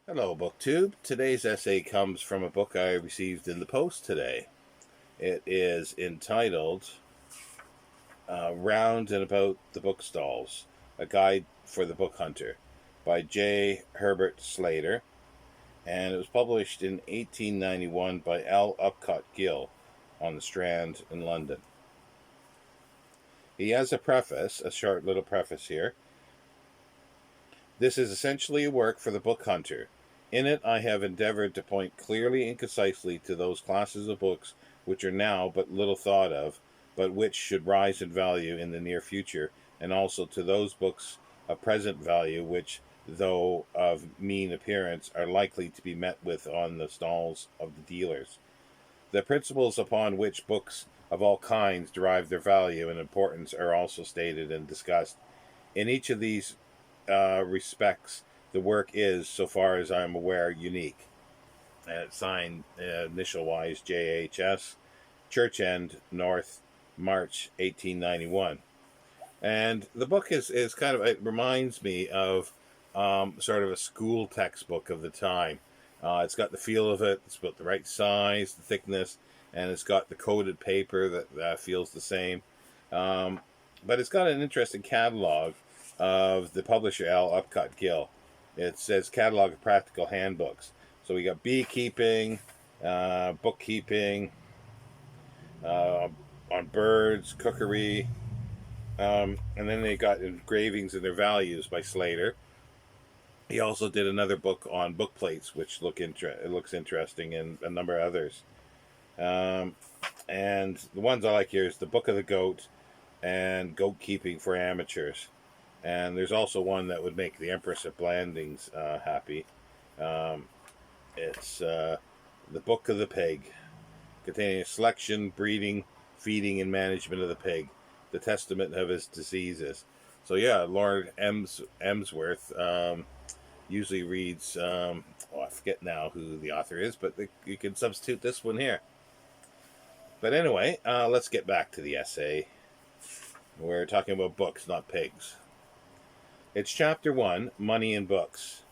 Hello, BookTube. Today's essay comes from a book I received in the post today. It is entitled Round and About the Bookstalls, A Guide for the Book Hunter by Herbert Slater, and it was published in 1891 by L. Upcott Gill on the Strand in London. He has a preface, a short little preface here. This is essentially a work for the book hunter. In it, I have endeavored to point clearly and concisely to those classes of books which are now but little thought of, but which should rise in value in the near future, and also to those books of present value which, though of mean appearance, are likely to be met with on the stalls of the dealers. The principles upon which books of all kinds derive their value and importance are also stated and discussed. In each of these respects, the work is, so far as I'm aware, unique. And it's signed initial wise JHS, Church End, North, March 1891. And the book is kind of, it reminds me of sort of a school textbook of the time. It's got the feel of it, it's about the right size, the thickness, and it's got the coated paper that feels the same. But it's got an interesting catalog of the publisher L. Upcott Gill. It says catalog of practical handbooks. So we got beekeeping, bookkeeping, uh, on birds, cookery, and then they got engravings of their values by Slater. He also did another book on book plates, which looks interesting, and a number of others. Um, and the ones I like here is the Book of the Goat and Goat Keeping for Amateurs. And there's also one that would make the Empress of Blandings happy. Um, it's the Book of the Pig, containing a selection, breeding, feeding, and management of the pig, the testament of his diseases. So yeah, Lord Emsworth usually reads. I forget now who the author is, but you can substitute this one here. But anyway, let's get back to the essay. We're talking about books, not pigs. It's chapter 1, Money and Books.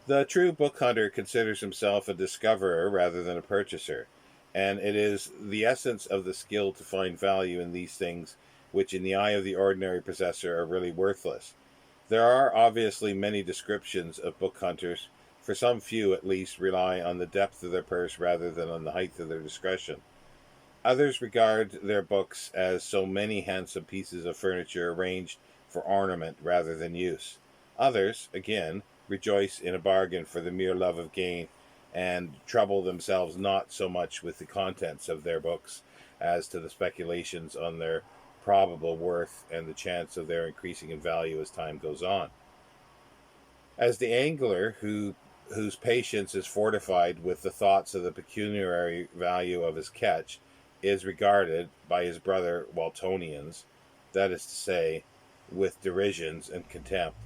The true book hunter considers himself a discoverer rather than a purchaser, and it is the essence of the skill to find value in these things which in the eye of the ordinary possessor are really worthless. There are obviously many descriptions of book hunters, for some few at least rely on the depth of their purse rather than on the height of their discretion. Others regard their books as so many handsome pieces of furniture arranged for ornament rather than use. Others, again, rejoice in a bargain for the mere love of gain, and trouble themselves not so much with the contents of their books as to the speculations on their probable worth and the chance of their increasing in value as time goes on. As the angler whose patience is fortified with the thoughts of the pecuniary value of his catch is regarded by his brother Waltonians, that is to say, with derisions and contempt,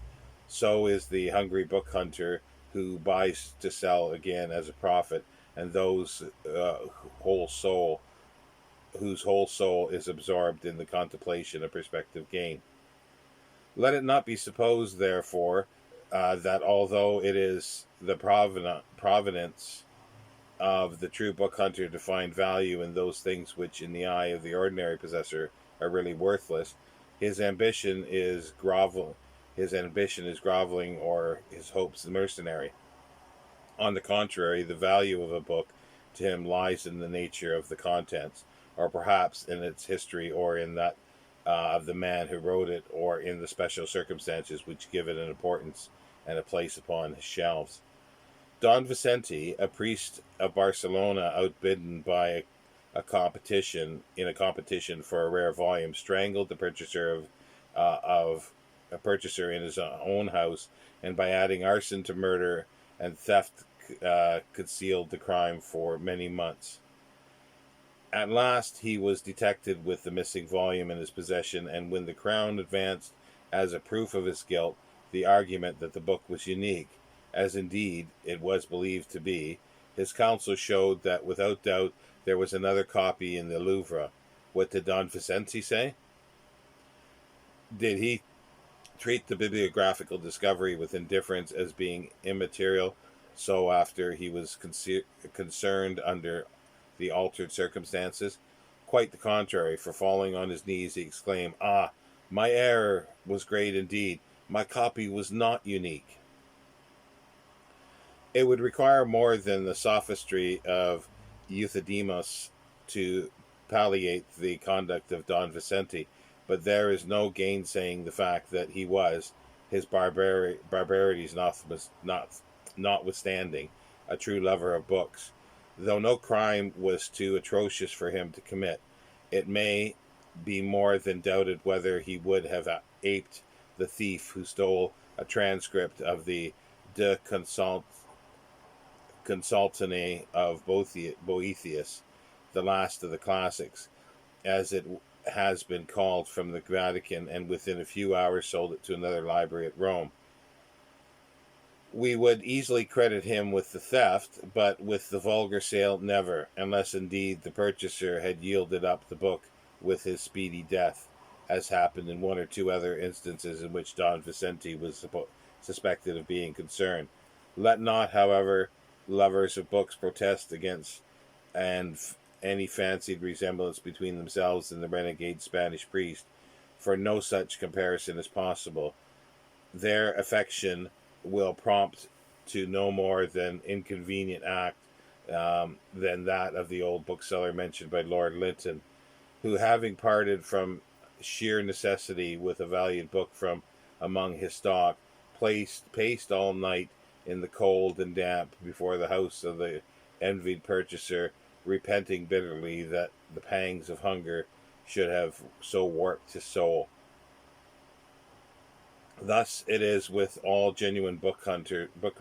so is the hungry book hunter who buys to sell again as a profit, and those whole soul whose whole soul is absorbed in the contemplation of prospective gain. Let it not be supposed, therefore, that although it is the providence of the true book hunter to find value in those things which, in the eye of the ordinary possessor, are really worthless, his ambition is groveling, or his hopes mercenary. On the contrary, the value of a book to him lies in the nature of the contents, or perhaps in its history, or in that of the man who wrote it, or in the special circumstances which give it an importance and a place upon his shelves. Don Vicente, a priest of Barcelona, outbidden by a competition for a rare volume, strangled the purchaser of a purchaser in his own house, and by adding arson to murder and theft, concealed the crime for many months. At last he was detected with the missing volume in his possession, and when the Crown advanced as a proof of his guilt the argument that the book was unique, as indeed it was believed to be, his counsel showed that without doubt there was another copy in the Louvre. What did Don Vicente say? Did he treat the bibliographical discovery with indifference as being immaterial. So, after he was concerned under the altered circumstances, quite the contrary, for falling on his knees, he exclaimed, "Ah, my error was great indeed. My copy was not unique." It would require more than the sophistry of Euthydemus to palliate the conduct of Don Vincenti, but there is no gainsaying the fact that he was, his barbarities notwithstanding, a true lover of books. Though no crime was too atrocious for him to commit, it may be more than doubted whether he would have aped the thief who stole a transcript of the De Consultanae of Boethius, the last of the classics, as it has been called, from the Vatican, and within a few hours sold it to another library at Rome. We would easily credit him with the theft, but with the vulgar sale, never, unless indeed the purchaser had yielded up the book with his speedy death, as happened in one or two other instances in which Don Vincenti was suspected of being concerned. Let not, however, lovers of books protest against any fancied resemblance between themselves and the renegade Spanish priest, for no such comparison is possible. Their affection will prompt to no more than inconvenient act than that of the old bookseller mentioned by Lord Lytton, who, having parted from sheer necessity with a valued book from among his stock, paced all night in the cold and damp before the house of the envied purchaser, repenting bitterly that the pangs of hunger should have so warped his soul. Thus it is with all genuine book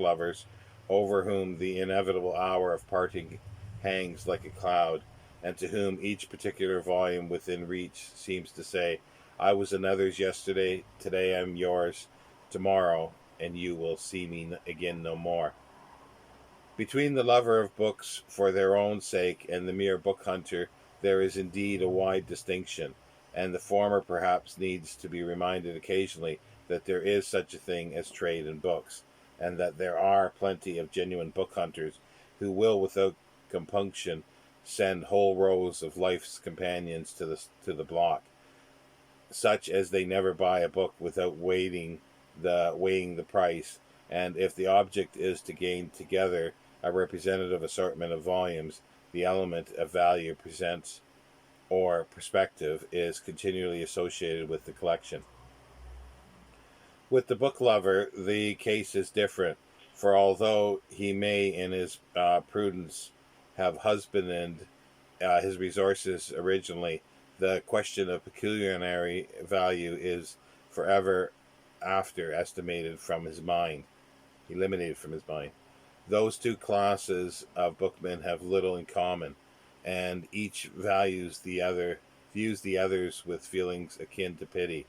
lovers, over whom the inevitable hour of parting hangs like a cloud, and to whom each particular volume within reach seems to say, "I was another's yesterday, today I'm yours, tomorrow, and you will see me again no more." Between the lover of books for their own sake and the mere book hunter, there is indeed a wide distinction, and the former perhaps needs to be reminded occasionally that there is such a thing as trade in books, and that there are plenty of genuine book hunters who will without compunction send whole rows of life's companions to the block, such as they never buy a book without weighing the price, and if the object is to gain together a representative assortment of volumes, the element of value presents or perspective is continually associated with the collection. With the book lover, the case is different, for although he may in his prudence have husbanded his resources originally, the question of pecuniary value is forever after eliminated from his mind. Those two classes of bookmen have little in common, and each views the others with feelings akin to pity.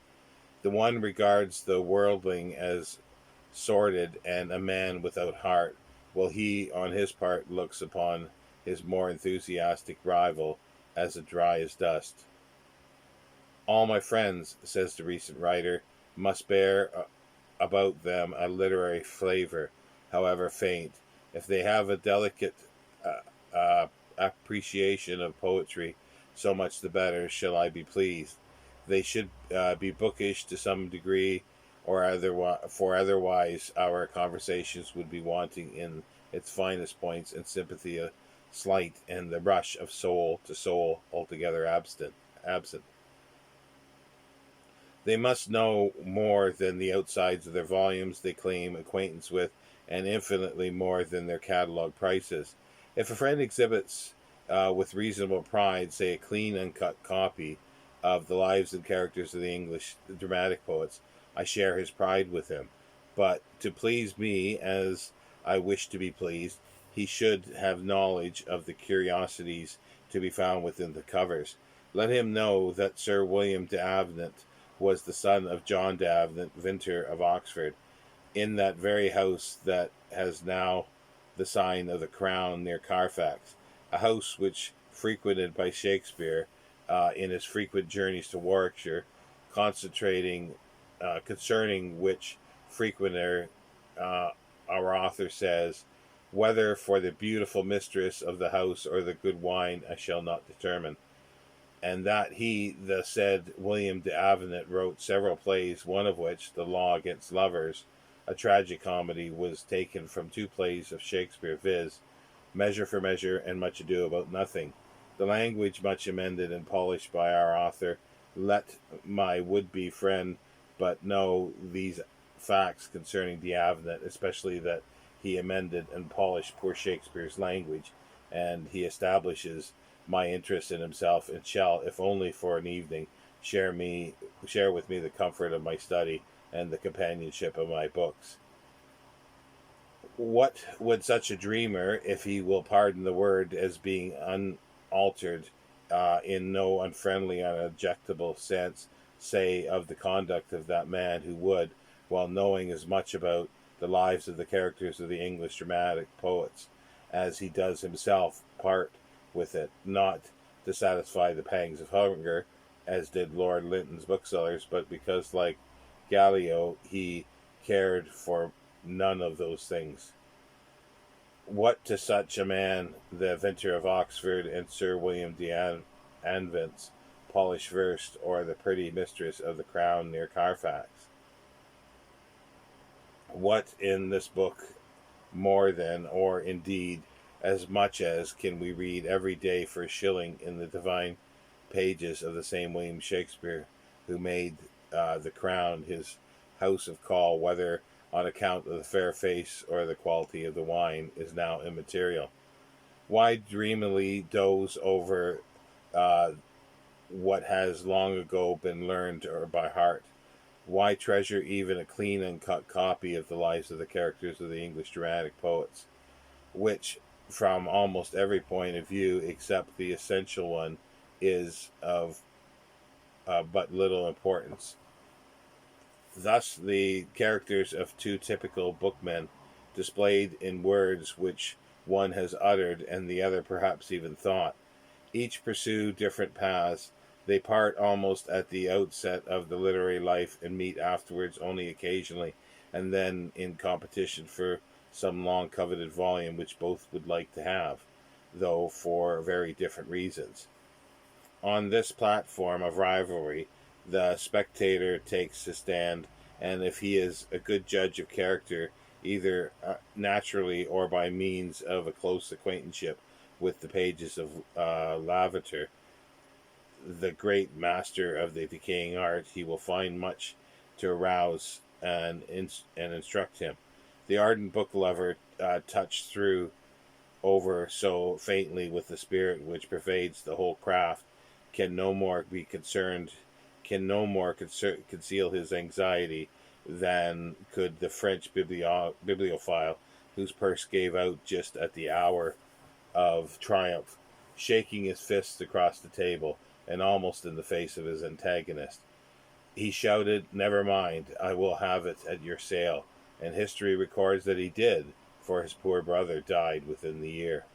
The one regards the worldling as sordid and a man without heart, while he, on his part, looks upon his more enthusiastic rival as dry as dust. "All my friends," says the recent writer, "must bear about them a literary flavor, however faint. If they have a delicate appreciation of poetry, so much the better shall I be pleased. They should be bookish to some degree, or otherwise our conversations would be wanting in its finest points, and sympathy slight, and the rush of soul to soul altogether absent. They must know more than the outsides of their volumes they claim acquaintance with, and infinitely more than their catalogue prices. If a friend exhibits with reasonable pride, say, a clean uncut copy of the lives and characters of the English dramatic poets, I share his pride with him. But to please me, as I wish to be pleased, he should have knowledge of the curiosities to be found within the covers. Let him know that Sir William Davenant was the son of John Davenant, Vintner of Oxford, in that very house that has now the sign of the Crown near Carfax, a house which frequented by Shakespeare in his frequent journeys to Warwickshire, concentrating concerning which frequenter uh, our author says, "Whether for the beautiful mistress of the house or the good wine, I shall not determine." And that he, the said William de Avenant, wrote several plays, one of which, The Law Against Lovers, a tragicomedy, was taken from two plays of Shakespeare, viz., Measure for Measure and Much Ado About Nothing. The language much amended and polished by our author. Let my would-be friend but know these facts concerning de Avenant, especially that he amended and polished poor Shakespeare's language, and he establishes my interest in himself, and shall, if only for an evening, share with me the comfort of my study and the companionship of my books. What would such a dreamer, if he will pardon the word as being unaltered in no unfriendly, unobjectable sense, say of the conduct of that man who would, while knowing as much about the lives of the characters of the English dramatic poets as he does himself, part with it, not to satisfy the pangs of hunger, as did Lord Linton's booksellers, but because, like Gallio, he cared for none of those things? What to such a man the Vintner of Oxford and Sir William de Anvent's polished verse, or the pretty mistress of the Crown near Carfax? What in this book more than, or indeed as much as, can we read every day for a shilling in the divine pages of the same William Shakespeare, who made the Crown his house of call, whether on account of the fair face or the quality of the wine, is now immaterial. Why dreamily doze over what has long ago been learned or by heart? Why treasure even a clean and cut copy of the lives of the characters of the English dramatic poets, which, from almost every point of view except the essential one, is of but little importance? Thus, the characters of two typical bookmen, displayed in words which one has uttered and the other perhaps even thought, each pursue different paths. They part almost at the outset of the literary life and meet afterwards only occasionally, and then in competition for some long coveted volume which both would like to have, though for very different reasons. On this platform of rivalry, the spectator takes his stand, and if he is a good judge of character, either naturally or by means of a close acquaintanceship with the pages of Lavater, the great master of the decaying art, he will find much to arouse and instruct him. The ardent book lover, touched through over so faintly with the spirit which pervades the whole craft, can no more conceal his anxiety than could the French bibliophile, whose purse gave out just at the hour of triumph, shaking his fists across the table and almost in the face of his antagonist. He shouted, "Never mind, I will have it at your sale," and history records that he did, for his poor brother died within the year.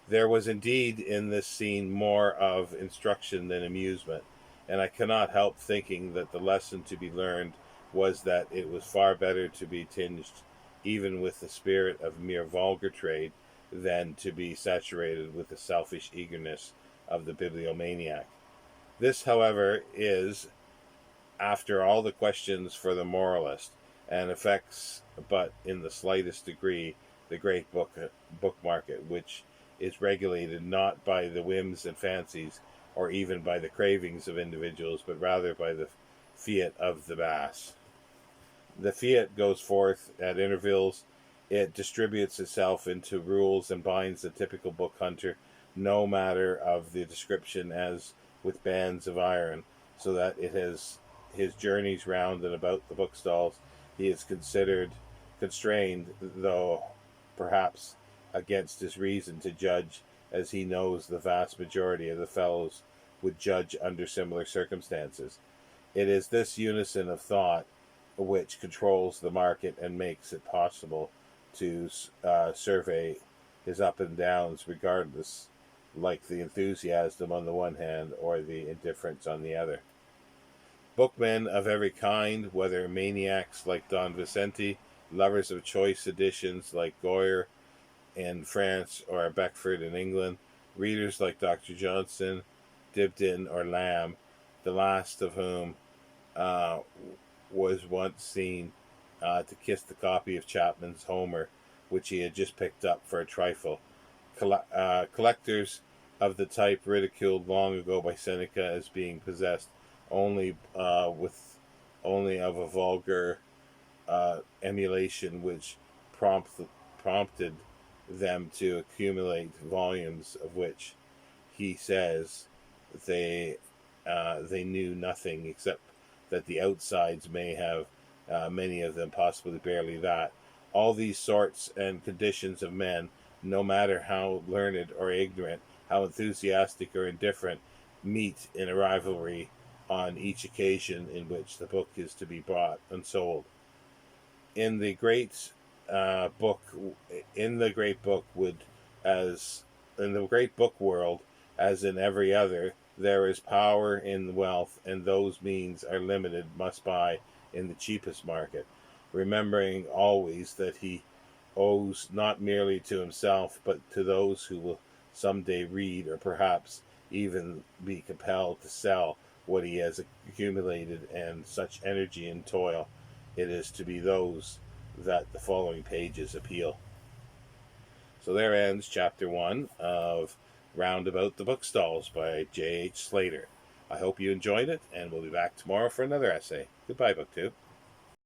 There was indeed in this scene more of instruction than amusement, and I cannot help thinking that the lesson to be learned was that it was far better to be tinged even with the spirit of mere vulgar trade than to be saturated with the selfish eagerness of the bibliomaniac. This, however, is, after all, the questions for the moralist, and affects but in the slightest degree the great book market, which is regulated not by the whims and fancies, or even by the cravings of individuals, but rather by the fiat of the mass. The fiat goes forth at intervals. It distributes itself into rules and binds the typical book hunter, no matter of the description, as with bands of iron, so that it has his journeys round and about the bookstalls. He is constrained, though perhaps against his reason, to judge as he knows the vast majority of the fellows would judge under similar circumstances. It is this unison of thought which controls the market and makes it possible to survey his up and downs regardless, like the enthusiasm on the one hand or the indifference on the other. Bookmen of every kind, whether maniacs like Don Vicente, lovers of choice editions like Goyer in France or Beckford in England, readers like Dr. Johnson, Dibdin, or Lamb, the last of whom uh, was once seen to kiss the copy of Chapman's Homer, which he had just picked up for a trifle. Collectors of the type ridiculed long ago by Seneca as being possessed only only of a vulgar emulation, which prompted them to accumulate volumes of which he says they knew nothing except that the outsides may have many of them possibly barely that. All these sorts and conditions of men, no matter how learned or ignorant, how enthusiastic or indifferent, meet in a rivalry on each occasion in which the book is to be bought and sold. In the great book, in the great book would as in the great book world, as in every other, there is power in wealth, and those means are limited, must buy in the cheapest market, remembering always that he owes not merely to himself, but to those who will some day read, or perhaps even be compelled to sell what he has accumulated, and such energy and toil. It is to be those that the following pages appeal. So there ends chapter 1 of Roundabout the Bookstalls by J.H. Slater. I hope you enjoyed it, and we'll be back tomorrow for another essay. Goodbye, Book 2.